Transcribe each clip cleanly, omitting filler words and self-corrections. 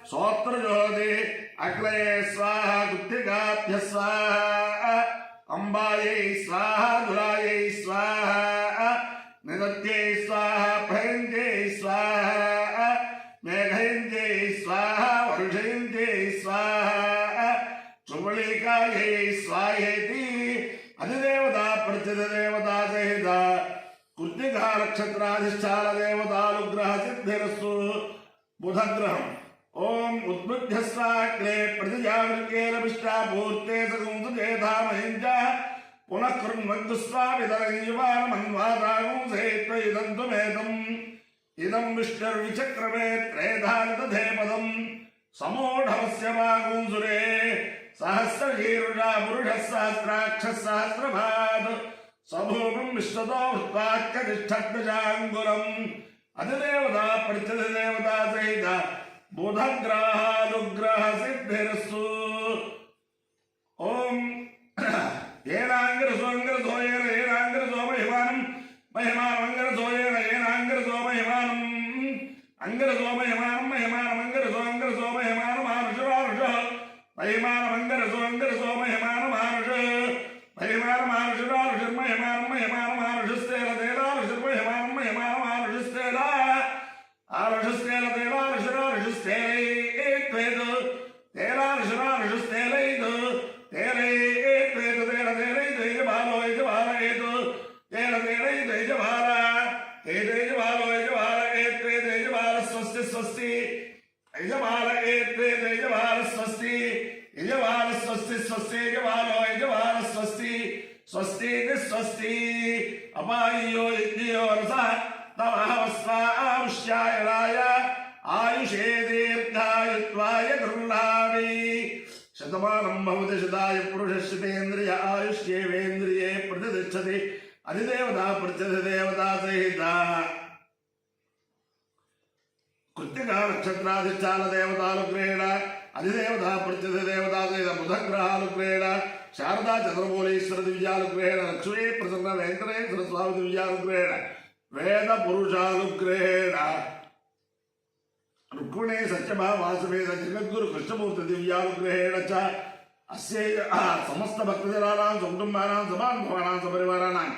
सोत्रज्योति अग्लये स्वाहा गुत्तिकाभ्य स्वाहा अंबायै स्वाहा दुरायै स्वाहा निदत्यै स्वाहा भयन्त्यै स्वाहा मेघयन्त्यै स्वाहा वर्षयन्त्यै स्वाहा चुमलिकायै स्वाहेति अधिदेवता प्रतिदेवता सहित कृत्तिका नक्षत्राधिष्ठान देवतानुग्रह सिद्धिरस्तु बुधग्रहम् ओम उद्बुद्धस्वाग्रे प्रतिजावृकेरभिष्टा पूर्ते सकुंसुजेधामहिञ्च पुनः कुर्वद्दुस्वामितरञ्जवानमन्वादागुंसेत्वइदन्तुमेतम् इदं विष्णुर्विचक्रमे त्रेधानितधेपदम् समोढवस्य वागुंसुरे सहस्रशीरुषा पुरुषः सहस्राक्षः सहस्रभात् स्वभूमिं विश्वतो हृत्वाक्यतिष्ठद्दशाङ्गुलम् अधिदेवता प्रतिदेवता सहित बुधग्रहानुग्रह सिद्धिरस्तु ओम येनांग्रसोंग्रसोयेन येनांग्रसो महिमानं महिमानंग्रसोयेन येनांग्रसो महिमानं अंग्रसो महिमानं महिमानंग्रसो अंग्रसो महिमानमानुषरानुषः महिमानंग्रसो अंग्रसो महिमानमानुष महिमानमानुषरानुषर्महिमानं महिमानमानुषस्तेन तेनानुषर्महिमानं महिमानमानुषस्तेना आरुषस्तेन स्वस्ति स्वस्ति अपायो यज्ञो रसः तमहवस्वायुष्यायणाय आयुषे दीर्घायुत्वाय गृह्णामि शतमानं भवति शताय पुरुषश्रुतेन्द्रिय आयुष्येवेन्द्रिये प्रतिष्ठति अधिदेवता प्रतिदेवता सहित कृत्तिका नक्षत्राधिष्ठान देवतानुग्रहेण अधिदेवता प्रतिदेवता सहित बुधग्रहानुग्रहेण शारदा चंद्रमौलीश्वर दिव्यानुग्रहेण लक्ष्मी प्रसन्न वेंकटेश्वर स्वामी दिव्यानुग्रहेण वेद पुरुषानुग्रहेण रुक्मिणी सत्यभामा वासुदेव जगद्गुरु कृष्णमूर्ति दिव्यानुग्रहेण च अस्य समस्त भक्तजनानां कुटुंबानां समानभवानां सपरिवाराणां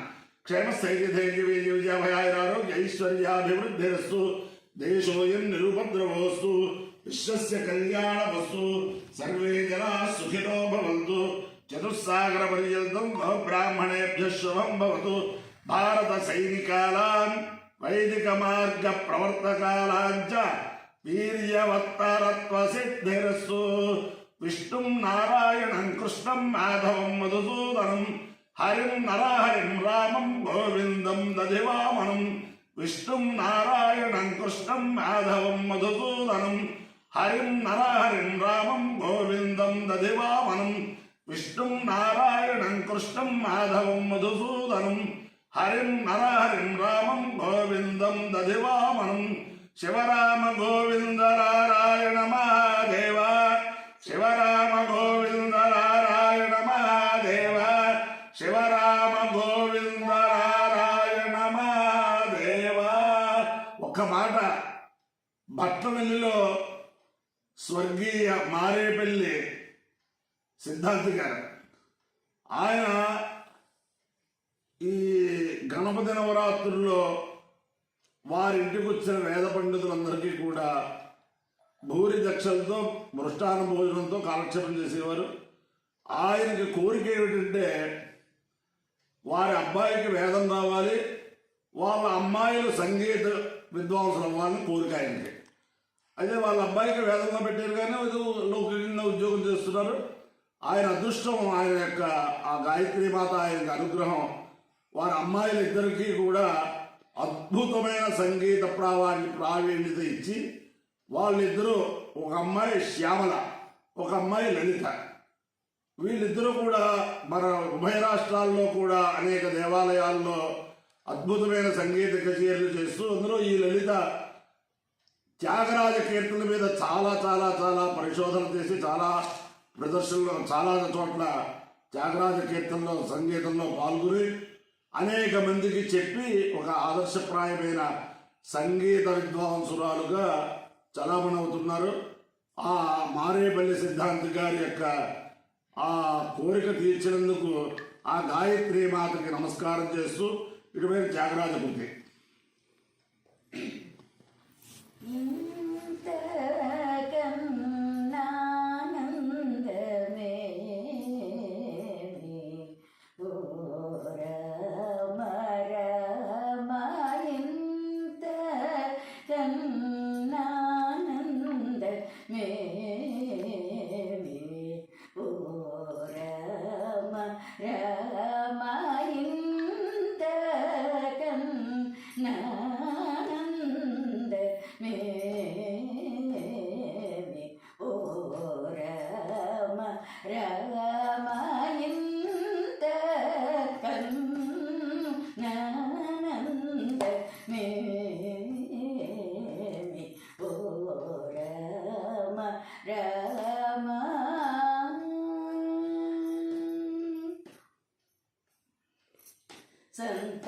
क्षेमस्थैर्यधैर्यवीर्य विजयाभयारोग्य ऐश्वर्याभिवृद्धिरस्तु देशोऽयं निरुपद्रवोऽस्तु विश्वस्य कल्याणमस्तु सर्वे जनाः सुखिनो भवन्तु चतुस्सागरपर्यन्तं ब्राह्मणेभ्यः शुभं भवतु भारत सैनिकानां वैदिकमार्गप्रवर्तकानां च वीर्यवत्तरत्वसिद्धिरस्तु विष्णुं नारायणं कृष्णं माधवं मधुसूदनं हरिं नरहरिं रामं गोविन्दं दधिवामनं विष्णुं नारायणं कृष्णं माधवं मधुसूदनं हरिं नरहरिं रामं गोविन्दं दधिवामनं विष्णुं नारायणं कृष्णं माधवं मधुसूदनं हरिं नरहरिं रामं गोविन्दं दधिवामनं शिवराम गोविंद नारायण महादेव शिवराम गोविंद नारायण महादेव शिवराम गोविंद नारायण महादेव ఒక మాట భట్లనెల్లిలో స్వర్గీయ మారేపల్లి సిద్ధాంతి గారు ఆయన ఈ గణపతి నవరాత్రుల్లో వారింటికి వచ్చిన వేద పండితులందరికీ కూడా భూరి దక్షలతో మృష్టాన్న భోజనంతో కాలక్షేపం చేసేవారు. ఆయనకి కోరిక ఏమిటంటే వారి అబ్బాయికి వేదం రావాలి, వాళ్ళ అమ్మాయిలు సంగీత విద్వాంసులు అవ్వాలని కోరిక ఆయనకి. అయితే వాళ్ళ అబ్బాయికి వేదంగా పెట్టారు కానీ లౌకికంగా ఉద్యోగం చేస్తున్నారు. ఆయన అదృష్టం, ఆయన యొక్క ఆ గాయత్రి మాత ఆయనకి అనుగ్రహం వారి అమ్మాయిలిద్దరికీ కూడా అద్భుతమైన సంగీత ప్రావీణ్యత ఇచ్చి వాళ్ళిద్దరూ, ఒక అమ్మాయి శ్యామల, ఒక అమ్మాయి లలిత, వీళ్ళిద్దరూ కూడా మన ఉభయ రాష్ట్రాల్లో కూడా అనేక దేవాలయాల్లో అద్భుతమైన సంగీత కచేరీలు చేస్తూ, అందులో ఈ లలిత త్యాగరాజ కీర్తనల మీద చాలా చాలా చాలా పరిశోధన చేసి చాలా ప్రదర్శనలో చాలా చోట్ల త్యాగరాజ కీర్తనలో సంగీతంలో పాల్గొని అనేక మందికి చెప్పి ఒక ఆదర్శప్రాయమైన సంగీత విద్వాంసురాలుగా చలామణి అవుతున్నారు. ఆ మారేపల్లి సిద్ధాంతి గారి యొక్క ఆ కోరిక తీర్చినందుకు ఆ గాయత్రి మాతకి నమస్కారం చేస్తూ ఇటువైన త్యాగరాజ కృతి. సంత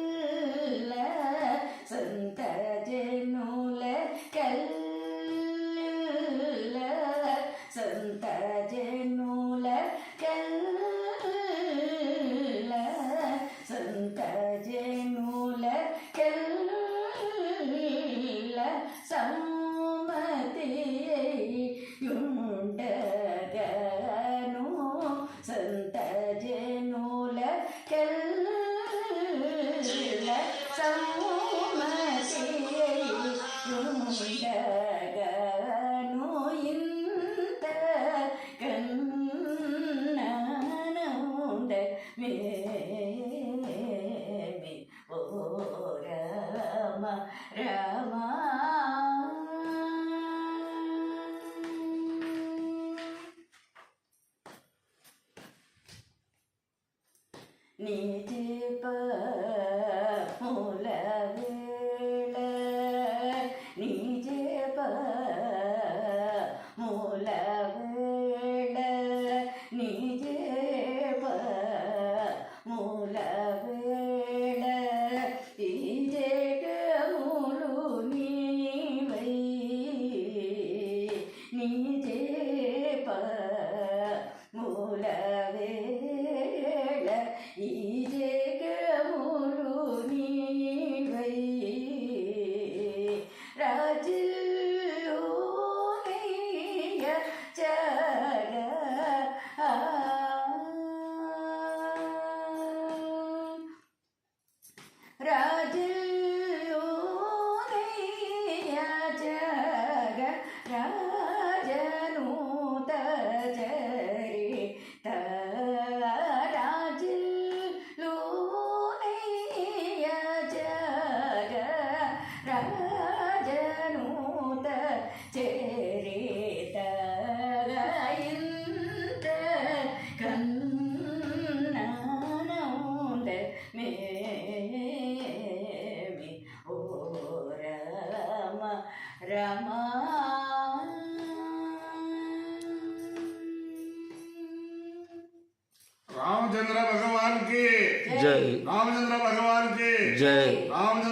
జనులకెల్ల సంత జనులకెల్ల సంత జనులకెల్ల సంత జనులకెల్ల సమ్మతి యుండగను సంత జనులకెల్ల సమ్మతి యుండగను ఇంత కన్ననుండ మేమి ఓ రామ రామ నీతిప మూల వేళ నీతిప మూల వేళ నీతిప మూల వేళ ఈ జగములు నీవై నీతిప మూల వేళ ఈ జగములు నీవై రాజులోనయ్య జగ రాజులోనయ్య జగ రాజనూత చరిత రాజులోనయ్య జగ రాజనూత చరిత ఇంత కన్ననుండ మేమి ఓ రామ రామ రామచంద్ర భగవాన్ కి जय రామచంద్ర భగవాన్ కి जय రామచంద్ర